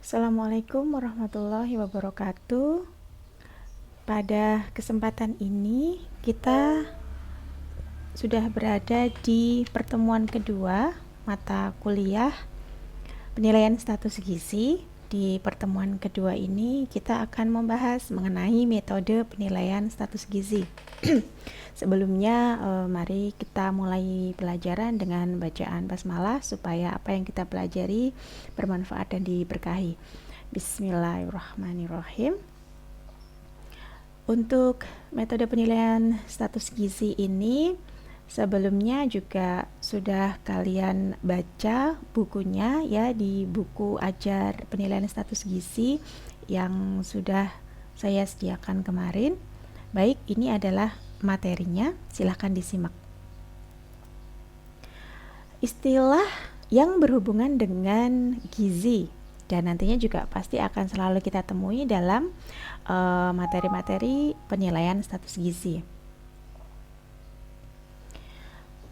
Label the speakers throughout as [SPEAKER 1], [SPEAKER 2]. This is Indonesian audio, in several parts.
[SPEAKER 1] Assalamualaikum warahmatullahi wabarakatuh. Pada kesempatan ini kita sudah berada di pertemuan kedua mata kuliah penilaian status gizi. Di pertemuan kedua ini kita akan membahas mengenai metode penilaian status gizi. Sebelumnya mari kita mulai pelajaran dengan bacaan basmalah supaya apa yang kita pelajari bermanfaat dan diberkahi. Bismillahirrahmanirrahim. Untuk metode penilaian status gizi ini sebelumnya juga sudah kalian baca bukunya ya, di buku ajar penilaian status gizi yang sudah saya sediakan kemarin. Baik, ini adalah materinya, silahkan disimak. Istilah yang berhubungan dengan gizi dan nantinya juga pasti akan selalu kita temui dalam materi-materi penilaian status gizi.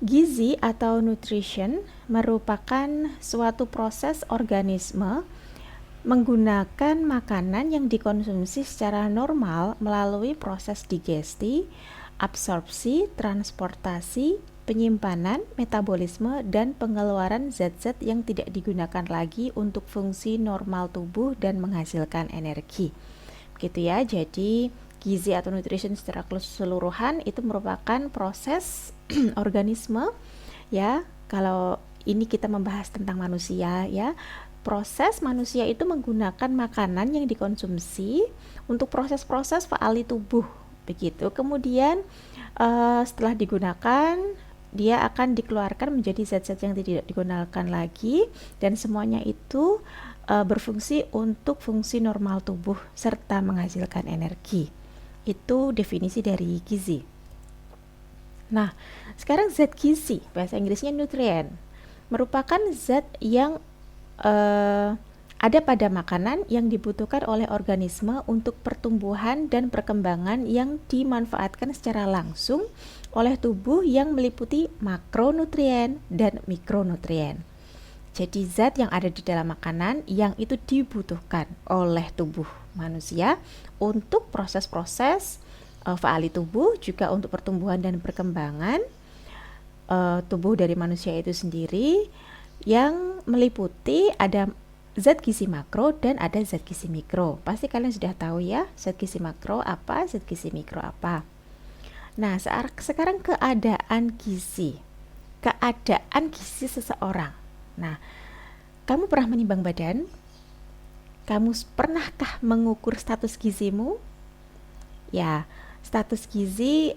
[SPEAKER 1] Gizi atau nutrition merupakan suatu proses organisme menggunakan makanan yang dikonsumsi secara normal melalui proses digesti, absorpsi, transportasi, penyimpanan, metabolisme, dan pengeluaran zat-zat yang tidak digunakan lagi untuk fungsi normal tubuh dan menghasilkan energi. Begitu ya, jadi gizi atau nutrition secara keseluruhan itu merupakan proses organisme ya. Kalau ini kita membahas tentang manusia ya, proses manusia itu menggunakan makanan yang dikonsumsi untuk proses-proses faali tubuh begitu. Kemudian setelah digunakan dia akan dikeluarkan menjadi zat-zat yang tidak digunakan lagi dan semuanya itu berfungsi untuk fungsi normal tubuh serta menghasilkan energi. Itu definisi dari gizi. Nah, sekarang zat gizi, bahasa Inggrisnya nutrien, merupakan zat yang ada pada makanan yang dibutuhkan oleh organisme untuk pertumbuhan dan perkembangan yang dimanfaatkan secara langsung oleh tubuh yang meliputi makronutrien dan mikronutrien. Jadi zat yang ada di dalam makanan yang itu dibutuhkan oleh tubuh manusia untuk proses-proses faali tubuh, juga untuk pertumbuhan dan perkembangan tubuh dari manusia itu sendiri, yang meliputi ada zat gizi makro dan ada zat gizi mikro. Pasti kalian sudah tahu ya, zat gizi makro apa, zat gizi mikro apa. Nah, sekarang keadaan gizi seseorang. Nah, kamu pernah menimbang badan? Kamu pernahkah mengukur status gizimu? Ya, status gizi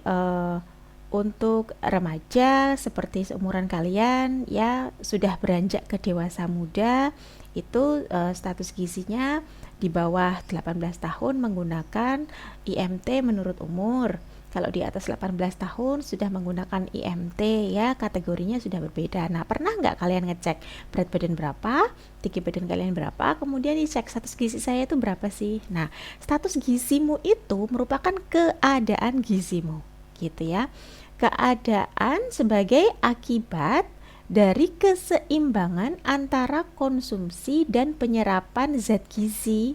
[SPEAKER 1] untuk remaja seperti seumuran kalian ya, sudah beranjak ke dewasa muda, itu status gizinya di bawah 18 tahun menggunakan IMT menurut umur. Kalau di atas 18 tahun sudah menggunakan IMT ya, kategorinya sudah berbeda. Nah, pernah nggak kalian ngecek berat badan berapa, tinggi badan kalian berapa, kemudian dicek status gizi saya itu berapa sih? Nah, status gizimu itu merupakan keadaan gizimu gitu ya. Keadaan sebagai akibat dari keseimbangan antara konsumsi dan penyerapan zat gizi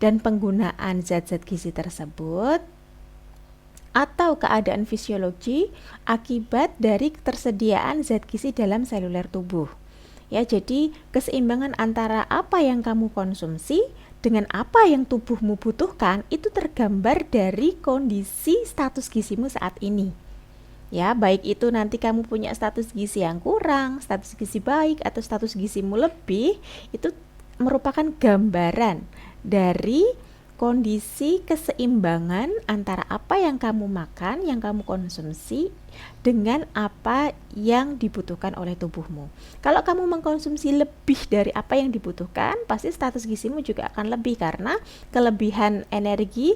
[SPEAKER 1] dan penggunaan zat-zat gizi tersebut, atau keadaan fisiologi akibat dari ketersediaan zat gizi dalam seluler tubuh. Ya, jadi keseimbangan antara apa yang kamu konsumsi dengan apa yang tubuhmu butuhkan itu tergambar dari kondisi status gizimu saat ini. Ya, baik itu nanti kamu punya status gizi yang kurang, status gizi baik, atau status gizimu lebih, itu merupakan gambaran dari kondisi keseimbangan antara apa yang kamu makan, yang kamu konsumsi dengan apa yang dibutuhkan oleh tubuhmu. Kalau kamu mengkonsumsi lebih dari apa yang dibutuhkan, pasti status gizimu juga akan lebih karena kelebihan energi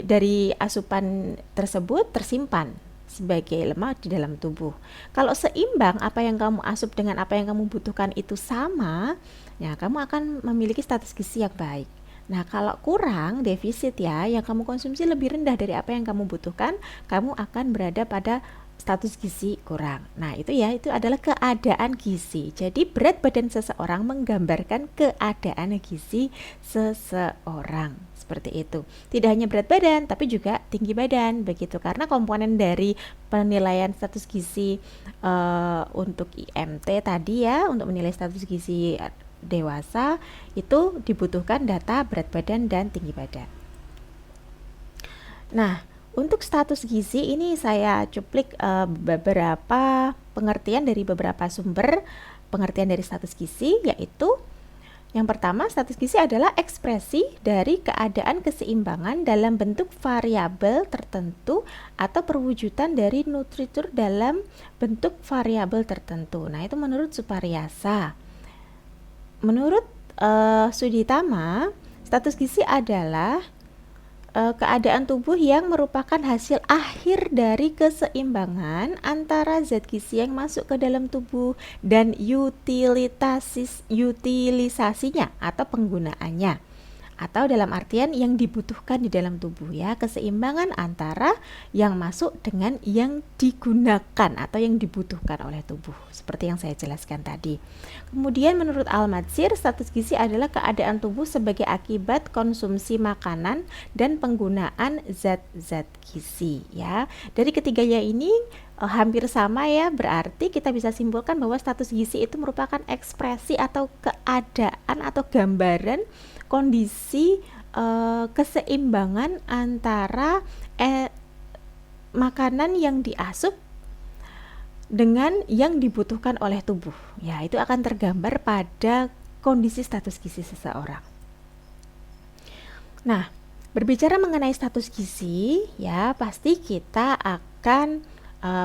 [SPEAKER 1] dari asupan tersebut tersimpan sebagai lemak di dalam tubuh. Kalau seimbang, apa yang kamu asup dengan apa yang kamu butuhkan itu sama, ya kamu akan memiliki status gizi yang baik. Nah, kalau kurang, defisit ya, yang kamu konsumsi lebih rendah dari apa yang kamu butuhkan, kamu akan berada pada status gizi kurang. Nah, itu ya, itu adalah keadaan gizi. Jadi berat badan seseorang menggambarkan keadaan gizi seseorang. Seperti itu. Tidak hanya berat badan, tapi juga tinggi badan, begitu. Karena komponen dari penilaian status gizi untuk IMT tadi ya, untuk menilai status gizi dewasa itu dibutuhkan data berat badan dan tinggi badan. Nah, untuk status gizi ini saya cuplik beberapa pengertian dari beberapa sumber pengertian dari status gizi, yaitu yang pertama, status gizi adalah ekspresi dari keadaan keseimbangan dalam bentuk variabel tertentu atau perwujudan dari nutritur dalam bentuk variabel tertentu. Nah, itu menurut Suparyasa. Menurut Suditama, status gizi adalah keadaan tubuh yang merupakan hasil akhir dari keseimbangan antara zat gizi yang masuk ke dalam tubuh dan utilisasinya atau penggunaannya, atau dalam artian yang dibutuhkan di dalam tubuh ya, keseimbangan antara yang masuk dengan yang digunakan atau yang dibutuhkan oleh tubuh, seperti yang saya jelaskan tadi. Kemudian menurut Al-Matsir, status gizi adalah keadaan tubuh sebagai akibat konsumsi makanan dan penggunaan zat-zat gizi ya. Dari ketiganya ini hampir sama ya, berarti kita bisa simpulkan bahwa status gizi itu merupakan ekspresi atau keadaan atau gambaran kondisi keseimbangan antara makanan yang diasup dengan yang dibutuhkan oleh tubuh. Ya, itu akan tergambar pada kondisi status gizi seseorang. Nah, berbicara mengenai status gizi, ya pasti kita akan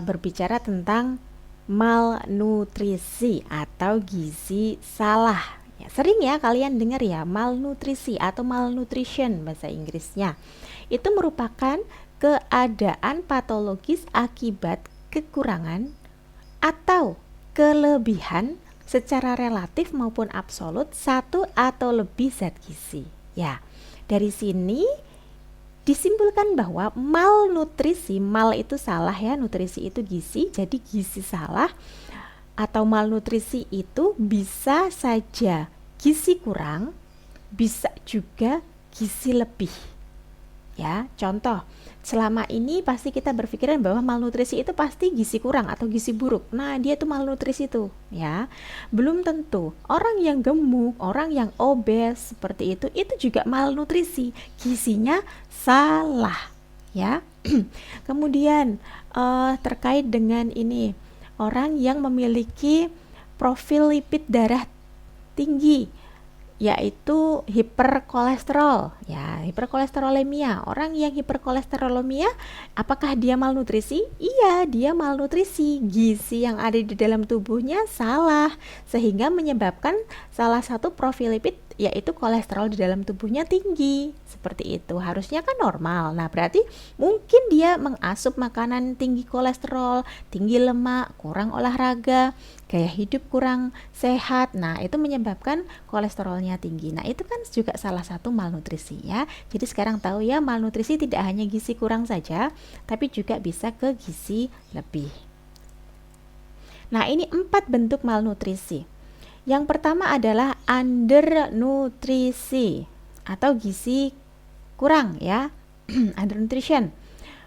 [SPEAKER 1] berbicara tentang malnutrisi atau gizi salah. Ya, sering ya kalian dengar ya malnutrisi atau malnutrition bahasa Inggrisnya. Itu merupakan keadaan patologis akibat kekurangan atau kelebihan secara relatif maupun absolut satu atau lebih zat gizi. Ya, dari sini disimpulkan bahwa malnutrisi, mal itu salah ya, nutrisi itu gizi, jadi gizi salah atau malnutrisi itu bisa saja gizi kurang, bisa juga gizi lebih. Ya, contoh, selama ini pasti kita berpikiran bahwa malnutrisi itu pasti gizi kurang atau gizi buruk. Nah, dia tuh malnutrisi tuh, ya. Belum tentu orang yang gemuk, orang yang obes seperti itu juga malnutrisi. Gizinya salah, ya. Kemudian terkait dengan ini, orang yang memiliki profil lipid darah tinggi, yaitu hiperkolesterol ya, hiperkolesterolemia. Orang yang hiperkolesterolemia, apakah dia malnutrisi? Iya, dia malnutrisi. Gizi yang ada di dalam tubuhnya salah, sehingga menyebabkan salah satu profil lipid yaitu kolesterol di dalam tubuhnya tinggi. Seperti itu, harusnya kan normal. Nah, berarti mungkin dia mengasup makanan tinggi kolesterol, tinggi lemak, kurang olahraga, gaya hidup kurang sehat. Nah, itu menyebabkan kolesterolnya tinggi. Nah, itu kan juga salah satu malnutrisi ya. Jadi sekarang tahu ya, malnutrisi tidak hanya gizi kurang saja, tapi juga bisa ke gizi lebih. Nah, ini 4 bentuk malnutrisi. Yang pertama adalah undernutrisi atau gizi kurang ya. Undernutrition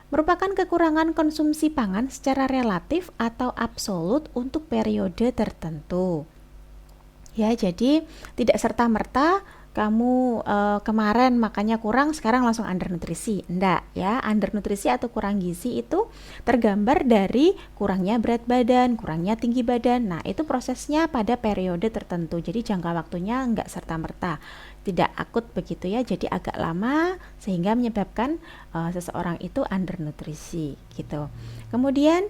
[SPEAKER 1] merupakan kekurangan konsumsi pangan secara relatif atau absolut untuk periode tertentu. Ya, jadi tidak serta-merta kamu kemarin makannya kurang, sekarang langsung undernutrisi. Enggak ya, undernutrisi atau kurang gizi itu tergambar dari kurangnya berat badan, kurangnya tinggi badan. Nah, itu prosesnya pada periode tertentu. Jadi jangka waktunya enggak serta-merta, tidak akut begitu ya. Jadi agak lama sehingga menyebabkan seseorang itu undernutrisi gitu. Kemudian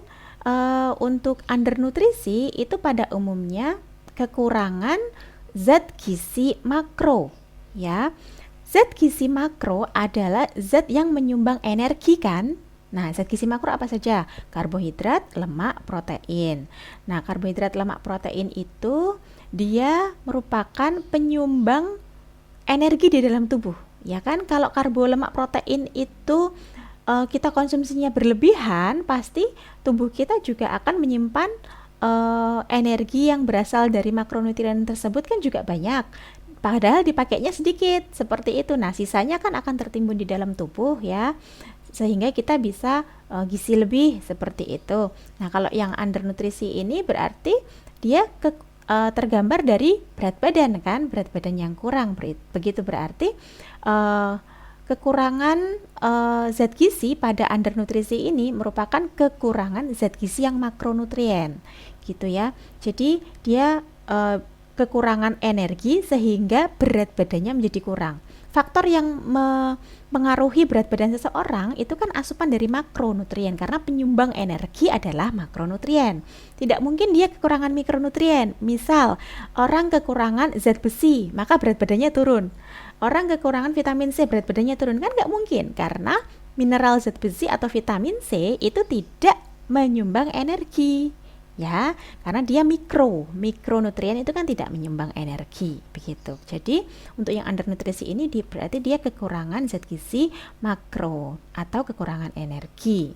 [SPEAKER 1] untuk undernutrisi itu pada umumnya kekurangan zat gizi makro ya. Zat gizi makro adalah zat yang menyumbang energi kan. Nah, zat gizi makro apa saja? Karbohidrat, lemak, protein. Nah, karbohidrat, lemak, protein itu dia merupakan penyumbang energi di dalam tubuh. Ya kan? Kalau karbo, lemak, protein itu kita konsumsinya berlebihan, pasti tubuh kita juga akan menyimpan energi yang berasal dari makronutrien tersebut kan juga banyak. Padahal dipakainya sedikit, seperti itu. Nah, sisanya kan akan tertimbun di dalam tubuh ya, sehingga kita bisa gizi lebih seperti itu. Nah, kalau yang undernutrisi ini berarti dia tergambar dari berat badan kan, berat badan yang kurang. Begitu berarti uh, kekurangan zat gizi pada undernutrisi ini merupakan kekurangan zat gizi yang makronutrien, gitu ya. Jadi dia kekurangan energi sehingga berat badannya menjadi kurang. Faktor yang mempengaruhi berat badan seseorang itu kan asupan dari makronutrien, karena penyumbang energi adalah makronutrien. Tidak mungkin dia kekurangan mikronutrien. Misal orang kekurangan zat besi, maka berat badannya turun. Orang kekurangan vitamin C, berat badannya turun, kan nggak mungkin, karena mineral zat besi atau vitamin C itu tidak menyumbang energi ya, karena dia mikronutrien itu kan tidak menyumbang energi begitu. Jadi untuk yang undernutrisi ini berarti dia kekurangan zat gizi makro atau kekurangan energi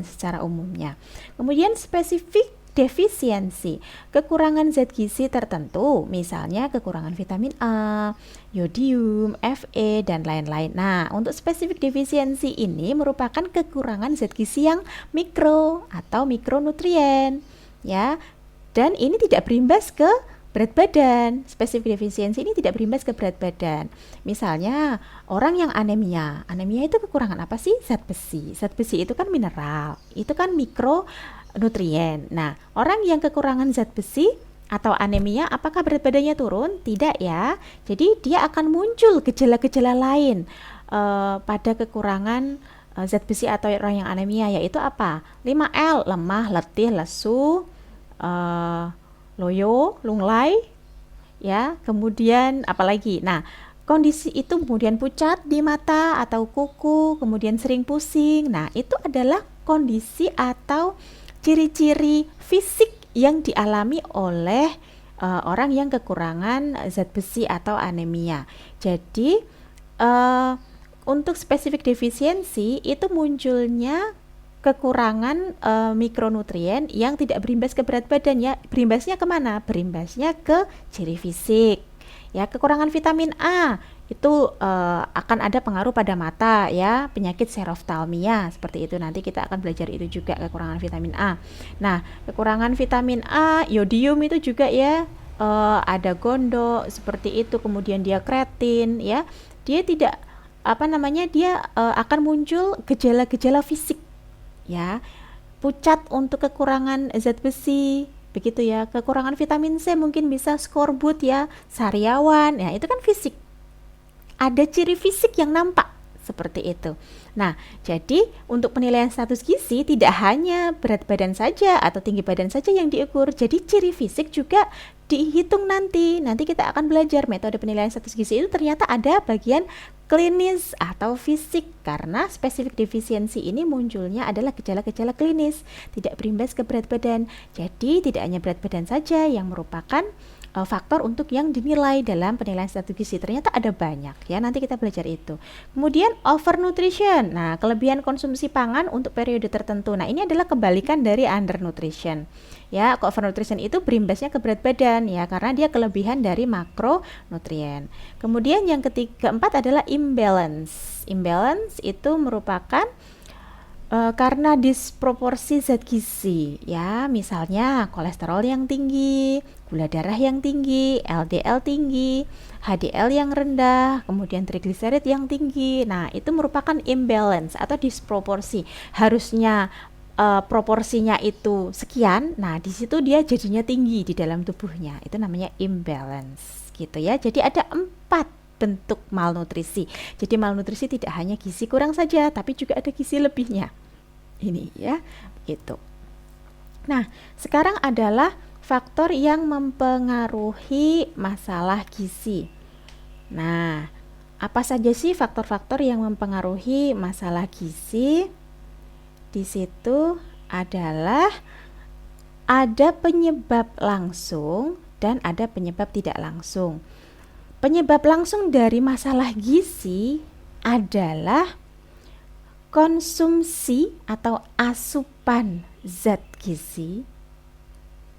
[SPEAKER 1] secara umumnya. Kemudian spesifik defisiensi, kekurangan zat gizi tertentu, misalnya kekurangan vitamin A, yodium, Fe, dan lain-lain. Nah, untuk spesifik defisiensi ini merupakan kekurangan zat gizi yang mikro atau mikronutrien ya, dan ini tidak berimbas ke berat badan. Spesifik defisiensi ini tidak berimbas ke berat badan. Misalnya orang yang anemia itu kekurangan apa sih? Zat besi. Zat besi itu kan mineral, itu kan mikronutrien. Nah, orang yang kekurangan zat besi atau anemia, apakah berat badannya turun? Tidak ya. Jadi dia akan muncul gejala-gejala lain pada kekurangan zat besi atau orang yang anemia, yaitu apa? 5L, lemah, letih, lesu, loyo, lunglai ya. Kemudian apalagi? Nah, kondisi itu kemudian pucat di mata atau kuku, kemudian sering pusing. Nah, itu adalah kondisi atau ciri-ciri fisik yang dialami oleh orang yang kekurangan zat besi atau anemia. Jadi untuk spesifik defisiensi itu munculnya kekurangan mikronutrien yang tidak berimbas ke berat badan ya. Berimbasnya kemana? Berimbasnya ke ciri fisik ya. Kekurangan vitamin A itu akan ada pengaruh pada mata ya, penyakit xerophthalmia seperti itu. Nanti kita akan belajar itu juga, kekurangan vitamin A. Nah, kekurangan vitamin A, yodium itu juga ya, ada gondok seperti itu, kemudian dia kreatin ya. Dia tidak dia akan muncul gejala-gejala fisik ya. Pucat untuk kekurangan zat besi begitu ya. Kekurangan vitamin C mungkin bisa skorbut ya, sariawan ya, itu kan fisik, ada ciri fisik yang nampak seperti itu. Nah, jadi untuk penilaian status gizi tidak hanya berat badan saja atau tinggi badan saja yang diukur, jadi ciri fisik juga dihitung nanti. Nanti kita akan belajar metode penilaian status gizi itu ternyata ada bagian klinis atau fisik, karena spesifik defisiensi ini munculnya adalah gejala-gejala klinis, tidak berimbas ke berat badan. Jadi tidak hanya berat badan saja yang merupakan faktor untuk yang dinilai dalam penilaian status gizi, ternyata ada banyak ya, nanti kita belajar itu. Kemudian overnutrition, nah kelebihan konsumsi pangan untuk periode tertentu. Nah ini adalah kebalikan dari undernutrition ya. Overnutrition itu berimbasnya ke berat badan ya, karena dia kelebihan dari makronutrien. Kemudian yang keempat adalah imbalance. Imbalance itu merupakan karena disproporsi zat gizi ya, misalnya kolesterol yang tinggi, gula darah yang tinggi, LDL tinggi, HDL yang rendah, kemudian trigliserid yang tinggi. Nah, itu merupakan imbalance atau disproporsi. Harusnya proporsinya itu sekian, nah di situ dia jadinya tinggi di dalam tubuhnya. Itu namanya imbalance gitu ya. Jadi ada 4 bentuk malnutrisi. Jadi malnutrisi tidak hanya gizi kurang saja, tapi juga ada gizi lebihnya. Ini ya, gitu. Nah, sekarang adalah faktor yang mempengaruhi masalah gizi. Nah, apa saja sih faktor-faktor yang mempengaruhi masalah gizi? Di situ adalah ada penyebab langsung dan ada penyebab tidak langsung. Penyebab langsung dari masalah gizi adalah konsumsi atau asupan zat gizi,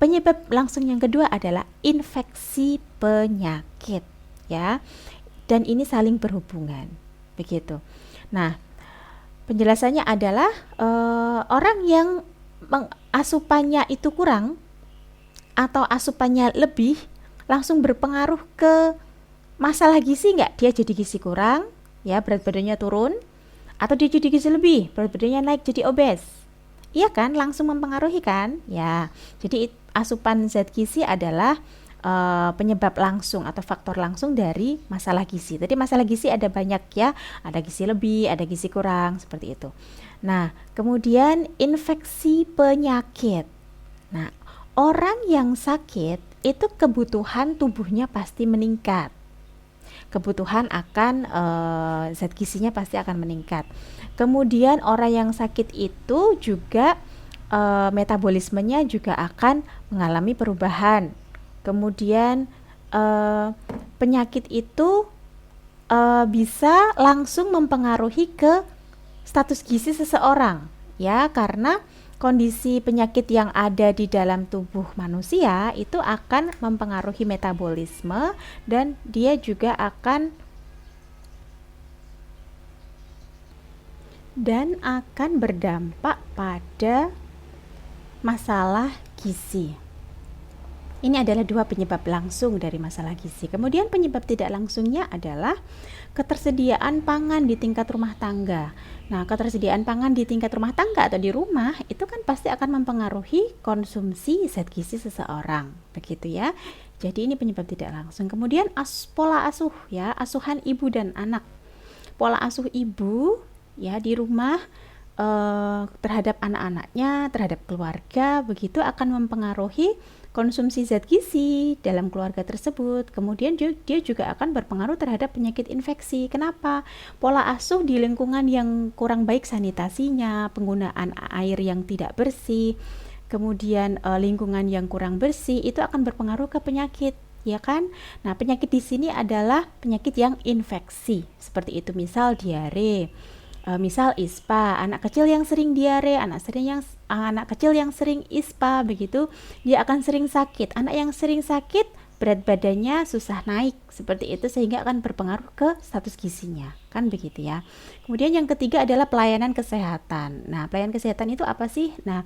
[SPEAKER 1] penyebab langsung yang kedua adalah infeksi penyakit, ya. Dan ini saling berhubungan, begitu. Nah, penjelasannya adalah orang yang asupannya itu kurang atau asupannya lebih langsung berpengaruh ke masalah gizi nggak? Dia jadi gizi kurang, ya berat badannya turun, atau dia jadi gizi lebih, berat badannya naik jadi obes. Iya kan, langsung mempengaruhi kan? Ya, jadi asupan zat gizi adalah penyebab langsung atau faktor langsung dari masalah gizi. Tadi masalah gizi ada banyak ya, ada gizi lebih, ada gizi kurang, seperti itu. Nah, kemudian infeksi penyakit. Nah, orang yang sakit itu kebutuhan tubuhnya pasti meningkat. Kebutuhan akan zat gizinya pasti akan meningkat. Kemudian orang yang sakit itu juga metabolismenya juga akan mengalami perubahan. Kemudian penyakit itu bisa langsung mempengaruhi ke status gizi seseorang, ya, karena kondisi penyakit yang ada di dalam tubuh manusia itu akan mempengaruhi metabolisme dan dia juga akan berdampak pada masalah gizi. Ini adalah dua penyebab langsung dari masalah gizi. Kemudian penyebab tidak langsungnya adalah ketersediaan pangan di tingkat rumah tangga. Nah, ketersediaan pangan di tingkat rumah tangga atau di rumah itu kan pasti akan mempengaruhi konsumsi zat gizi seseorang, begitu ya. Jadi ini penyebab tidak langsung. Kemudian pola asuh, ya, asuhan ibu dan anak. Pola asuh ibu ya di rumah terhadap anak-anaknya, terhadap keluarga, begitu akan mempengaruhi konsumsi zat gizi dalam keluarga tersebut. Kemudian dia juga akan berpengaruh terhadap penyakit infeksi. Kenapa? Pola asuh di lingkungan yang kurang baik sanitasinya, penggunaan air yang tidak bersih, kemudian lingkungan yang kurang bersih itu akan berpengaruh ke penyakit, ya kan? Nah, penyakit di sini adalah penyakit yang infeksi. Seperti itu, misal diare. Misal ISPA, anak kecil yang sering diare, anak kecil yang sering ISPA, begitu dia akan sering sakit. Anak yang sering sakit berat badannya susah naik, seperti itu, sehingga akan berpengaruh ke status gizinya, kan begitu ya. Kemudian yang ketiga adalah pelayanan kesehatan. Nah, pelayanan kesehatan itu apa sih? Nah,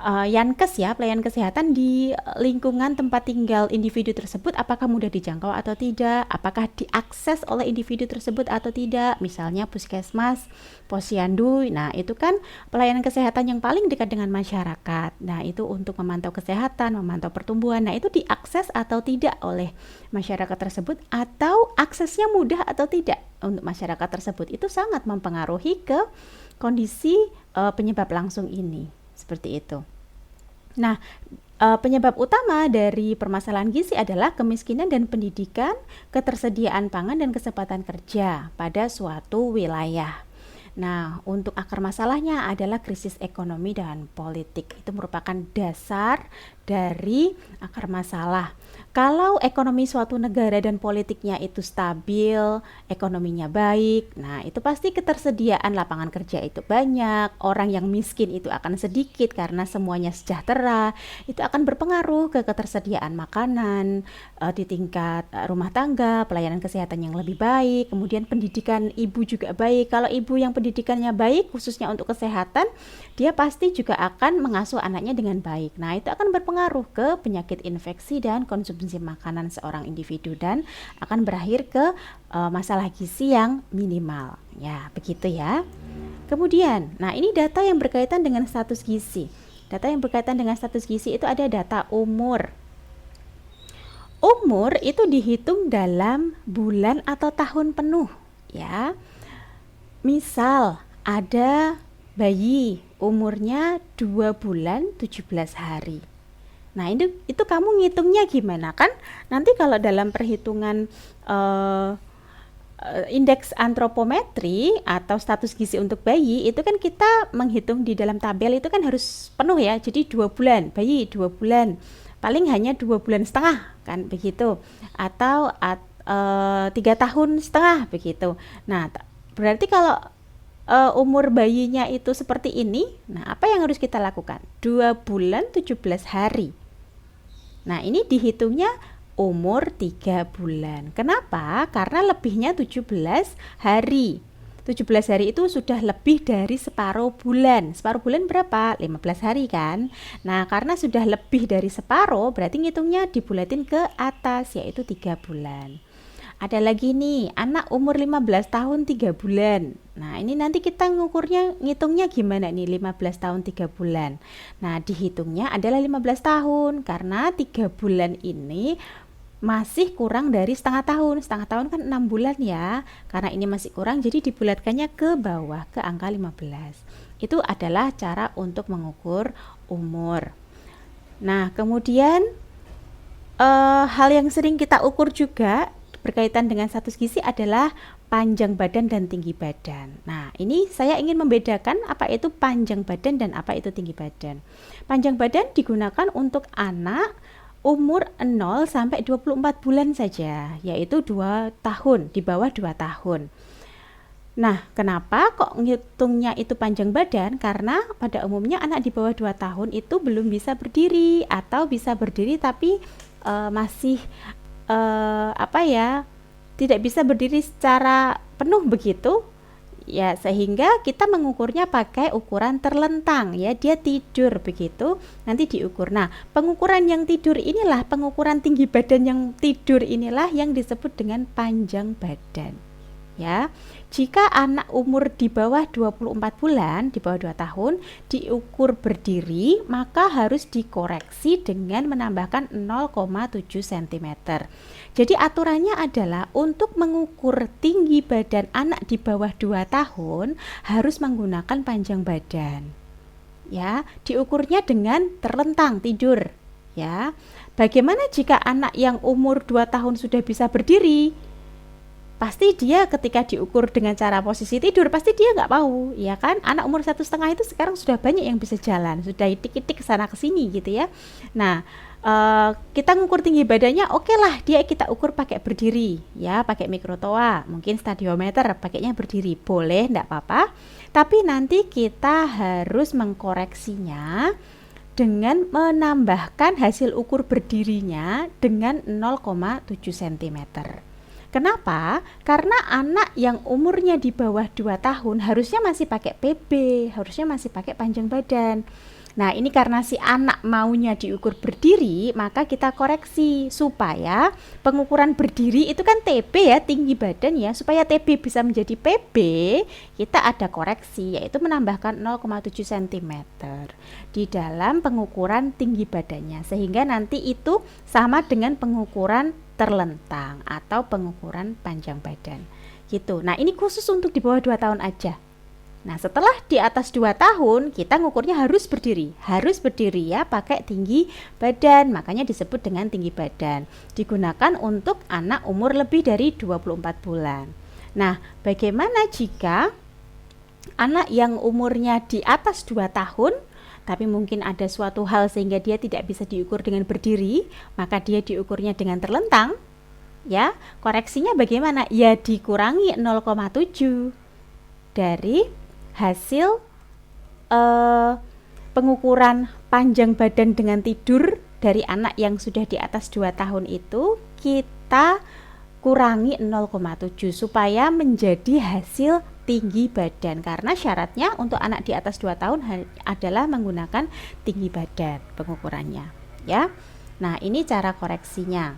[SPEAKER 1] Yankes ya, pelayanan kesehatan di lingkungan tempat tinggal individu tersebut apakah mudah dijangkau atau tidak, apakah diakses oleh individu tersebut atau tidak, misalnya puskesmas, posyandu. Nah, itu kan pelayanan kesehatan yang paling dekat dengan masyarakat. Nah, itu untuk memantau kesehatan, memantau pertumbuhan. Nah, itu diakses atau tidak oleh masyarakat tersebut, atau aksesnya mudah atau tidak untuk masyarakat tersebut. Itu sangat mempengaruhi ke kondisi penyebab langsung ini. Seperti itu. Nah, penyebab utama dari permasalahan gizi adalah kemiskinan dan pendidikan, ketersediaan pangan dan kesempatan kerja pada suatu wilayah. Nah, untuk akar masalahnya adalah krisis ekonomi dan politik. Itu merupakan dasar dari akar masalah. Kalau ekonomi suatu negara dan politiknya itu stabil, ekonominya baik, nah itu pasti ketersediaan lapangan kerja itu banyak, orang yang miskin itu akan sedikit karena semuanya sejahtera. Itu akan berpengaruh ke ketersediaan makanan di tingkat rumah tangga, pelayanan kesehatan yang lebih baik, kemudian pendidikan ibu juga baik. Kalau ibu yang pendidikannya baik, khususnya untuk kesehatan, dia pasti juga akan mengasuh anaknya dengan baik. Nah, itu akan berpengaruh ke penyakit infeksi dan konsumsi makanan seorang individu dan akan berakhir ke masalah gizi yang minimal. Ya, begitu ya. Kemudian, nah ini data yang berkaitan dengan status gizi. Data yang berkaitan dengan status gizi itu ada data umur. Umur itu dihitung dalam bulan atau tahun penuh, ya. Misal ada bayi umurnya 2 bulan 17 hari. Nah, itu kamu ngitungnya gimana kan? Nanti kalau dalam perhitungan indeks antropometri atau status gizi untuk bayi, itu kan kita menghitung di dalam tabel itu kan harus penuh ya. Jadi 2 bulan, bayi 2 bulan. Paling hanya 2 bulan setengah kan begitu. Atau 3 tahun setengah begitu. Nah, berarti kalau umur bayinya itu seperti ini, nah apa yang harus kita lakukan? 2 bulan 17 hari. Nah, ini dihitungnya umur 3 bulan. Kenapa? Karena lebihnya 17 hari. 17 hari itu sudah lebih dari separuh bulan. Separuh bulan berapa? 15 hari kan? Nah, karena sudah lebih dari separuh, berarti ngitungnya dibulatin ke atas, yaitu 3 bulan. Ada lagi nih, anak umur 15 tahun 3 bulan. Nah, ini nanti kita ngitungnya gimana nih 15 tahun 3 bulan. Nah, dihitungnya adalah 15 tahun karena 3 bulan ini masih kurang dari setengah tahun. Setengah tahun kan 6 bulan ya. Karena ini masih kurang, jadi dibulatkannya ke bawah, ke angka 15. Itu adalah cara untuk mengukur umur. Nah, kemudian hal yang sering kita ukur juga berkaitan dengan status gizi adalah panjang badan dan tinggi badan. Nah, ini saya ingin membedakan apa itu panjang badan dan apa itu tinggi badan. Panjang badan digunakan untuk anak umur 0 sampai 24 bulan saja, yaitu 2 tahun, di bawah 2 tahun. Nah, kenapa kok ngitungnya itu panjang badan? Karena pada umumnya anak di bawah 2 tahun itu belum bisa berdiri atau bisa berdiri tapi masih tidak bisa berdiri secara penuh begitu ya, sehingga kita mengukurnya pakai ukuran terlentang ya, dia tidur begitu nanti diukur. Nah, pengukuran yang tidur inilah, pengukuran tinggi badan yang tidur inilah yang disebut dengan panjang badan ya. Jika anak umur di bawah 24 bulan, di bawah 2 tahun, diukur berdiri, maka harus dikoreksi dengan menambahkan 0,7 cm. Jadi aturannya adalah untuk mengukur tinggi badan anak di bawah 2 tahun harus menggunakan panjang badan. Ya, diukurnya dengan terlentang tidur, ya. Bagaimana jika anak yang umur 2 tahun sudah bisa berdiri? Pasti dia ketika diukur dengan cara posisi tidur pasti dia nggak mau, ya kan? Anak umur 1,5 itu sekarang sudah banyak yang bisa jalan, sudah itik-itik kesana kesini gitu ya. Nah, kita ngukur tinggi badannya, oke lah dia kita ukur pakai berdiri ya, pakai mikrotoa, mungkin stadiometer, pakainya berdiri boleh, nggak apa-apa. Tapi nanti kita harus mengkoreksinya dengan menambahkan hasil ukur berdirinya dengan 0,7 cm. Kenapa? Karena anak yang umurnya di bawah 2 tahun harusnya masih pakai PB, harusnya masih pakai panjang badan. Nah, ini karena si anak maunya diukur berdiri, maka kita koreksi supaya pengukuran berdiri itu kan TB ya, tinggi badan ya, supaya TB bisa menjadi PB, kita ada koreksi yaitu menambahkan 0,7 cm di dalam pengukuran tinggi badannya, sehingga nanti itu sama dengan pengukuran terlentang atau pengukuran panjang badan gitu. Nah, ini khusus untuk di bawah 2 tahun aja. Nah, setelah di atas 2 tahun kita ngukurnya harus berdiri ya, pakai tinggi badan, makanya disebut dengan tinggi badan. Digunakan untuk anak umur lebih dari 24 bulan. Nah, bagaimana jika anak yang umurnya di atas 2 tahun tapi mungkin ada suatu hal sehingga dia tidak bisa diukur dengan berdiri, maka dia diukurnya dengan terlentang ya. Koreksinya bagaimana? Ya dikurangi 0,7 dari hasil pengukuran panjang badan dengan tidur dari anak yang sudah di atas 2 tahun itu kita kurangi 0,7 supaya menjadi hasil tinggi badan, karena syaratnya untuk anak di atas 2 tahun adalah menggunakan tinggi badan pengukurannya ya. Nah, ini cara koreksinya.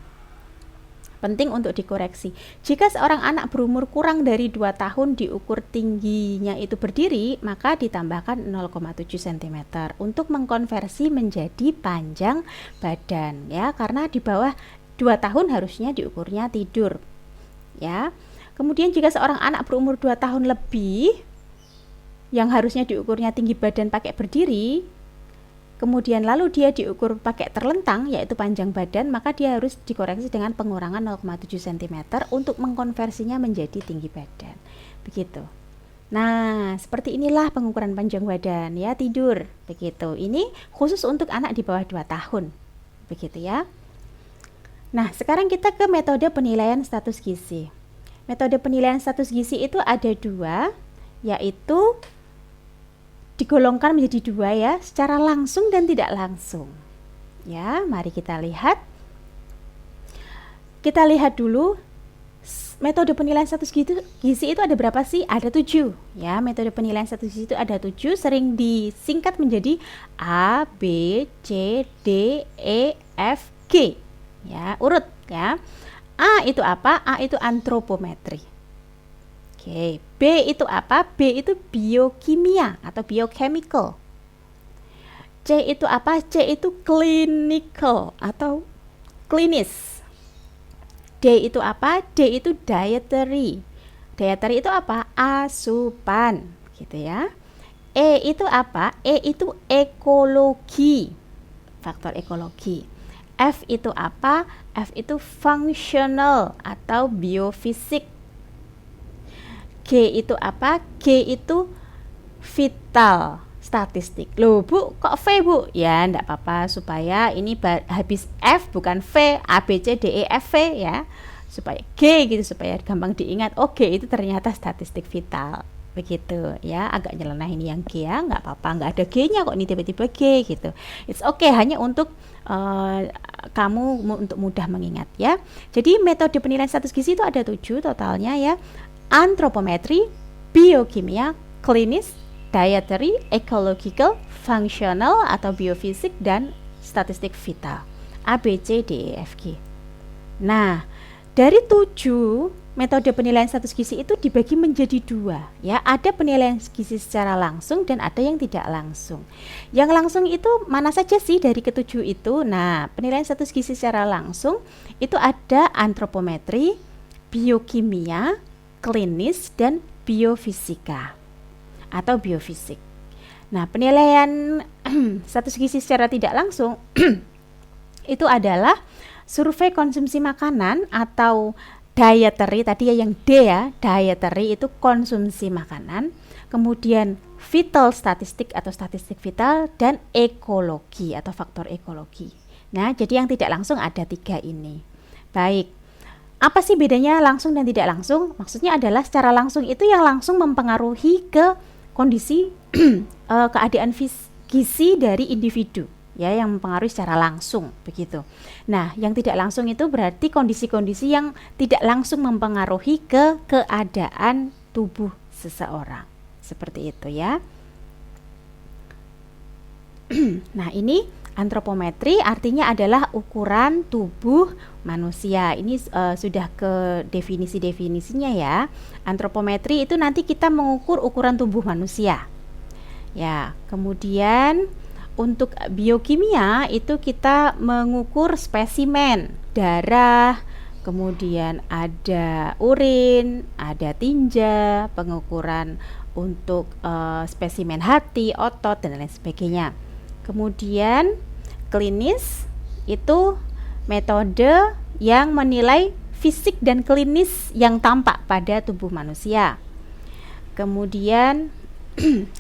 [SPEAKER 1] Penting untuk dikoreksi. Jika seorang anak berumur kurang dari 2 tahun diukur tingginya itu berdiri, maka ditambahkan 0,7 cm untuk mengkonversi menjadi panjang badan ya, karena di bawah 2 tahun harusnya diukurnya tidur ya. Kemudian jika seorang anak berumur 2 tahun lebih yang harusnya diukurnya tinggi badan pakai berdiri, kemudian lalu dia diukur pakai terlentang yaitu panjang badan, maka dia harus dikoreksi dengan pengurangan 0,7 cm untuk mengkonversinya menjadi tinggi badan. Begitu. Nah, seperti inilah pengukuran panjang badan ya, tidur. Begitu. Ini khusus untuk anak di bawah 2 tahun. Begitu ya. Nah, sekarang kita ke metode penilaian status gizi. Metode penilaian status gizi itu ada 2. yaitu digolongkan menjadi dua ya, secara langsung dan tidak langsung. Ya, mari kita lihat. Kita lihat dulu metode penilaian status gizi itu ada berapa sih? Ada 7 ya. Metode penilaian status gizi itu ada 7, sering disingkat menjadi A, B, C, D, E, F, G ya, urut ya. A itu apa? A itu antropometri. Oke, B itu apa? B itu biokimia atau biochemical. C itu apa? C itu clinical atau klinis. D itu apa? D itu dietary. Dietary itu apa? Asupan, gitu ya. E itu apa? E itu ekologi, faktor ekologi. F itu apa? F itu functional atau biofisik. G itu apa? G itu vital, statistik. Loh Bu, kok V Bu? Ya enggak apa-apa, supaya ini habis F bukan V, A, B, C, D, E, F, V ya, supaya G gitu, supaya gampang diingat. Oh G itu ternyata statistik vital, begitu ya. Agak nyeleneh ini yang G ya, nggak apa-apa, nggak ada G nya kok ini tiba-tiba G gitu. It's okay, hanya untuk kamu untuk mudah mengingat ya. Jadi metode penilaian status gizi itu ada 7 totalnya ya. Antropometri, biokimia, klinis, dietary, ecological, functional atau biofisik, dan statistik vital. A, B, C, D, E, F, G. Nah, dari 7 metode penilaian status gizi itu dibagi menjadi 2 ya. Ada penilaian gizi secara langsung dan ada yang tidak langsung. Yang langsung itu mana saja sih dari ketujuh itu? Nah, penilaian status gizi secara langsung itu ada antropometri, biokimia, klinis, dan biofisika atau biofisik. Nah, penilaian status gizi secara tidak langsung itu adalah survei konsumsi makanan atau dietary, tadi ya yang D ya, dietary itu konsumsi makanan, kemudian vital statistik atau statistik vital, dan ekologi atau faktor ekologi. Nah, jadi yang tidak langsung ada 3 ini. Baik, apa sih bedanya langsung dan tidak langsung? Maksudnya adalah secara langsung itu yang langsung mempengaruhi ke kondisi keadaan gizi dari individu ya, yang mempengaruhi secara langsung begitu. Nah, yang tidak langsung itu berarti kondisi-kondisi yang tidak langsung mempengaruhi ke keadaan tubuh seseorang. Seperti itu ya. Nah, ini antropometri artinya adalah ukuran tubuh manusia. Ini sudah ke definisi-definisinya ya. Antropometri itu nanti kita mengukur ukuran tubuh manusia. Ya, kemudian untuk biokimia itu kita mengukur spesimen darah, kemudian ada urin, ada tinja, pengukuran untuk spesimen hati, otot, dan lain sebagainya. Kemudian klinis itu metode yang menilai fisik dan klinis yang tampak pada tubuh manusia. Kemudian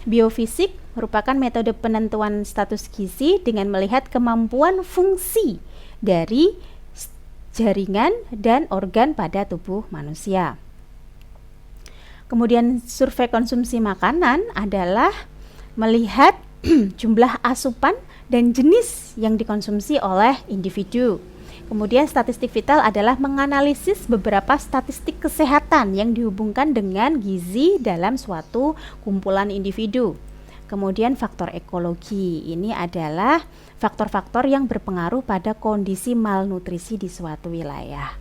[SPEAKER 1] biofisik merupakan metode penentuan status gizi dengan melihat kemampuan fungsi dari jaringan dan organ pada tubuh manusia. Kemudian survei konsumsi makanan adalah melihat jumlah asupan dan jenis yang dikonsumsi oleh individu. Kemudian statistik vital adalah menganalisis beberapa statistik kesehatan yang dihubungkan dengan gizi dalam suatu kumpulan individu. Kemudian faktor ekologi ini adalah faktor-faktor yang berpengaruh pada kondisi malnutrisi di suatu wilayah.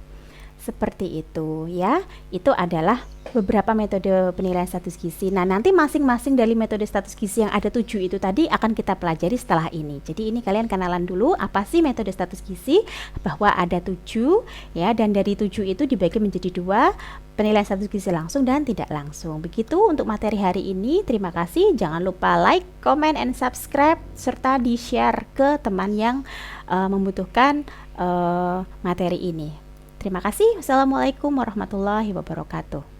[SPEAKER 1] Seperti itu ya. Itu adalah beberapa metode penilaian status gizi. Nah, nanti masing-masing dari metode status gizi yang ada 7 itu tadi akan kita pelajari setelah ini. Jadi ini kalian kenalan dulu apa sih metode status gizi, bahwa ada 7 ya, dan dari 7 itu dibagi menjadi 2, penilaian status gizi langsung dan tidak langsung. Begitu untuk materi hari ini. Terima kasih. Jangan lupa like, comment, and subscribe serta di-share ke teman yang membutuhkan materi ini. Terima kasih. Wassalamualaikum warahmatullahi wabarakatuh.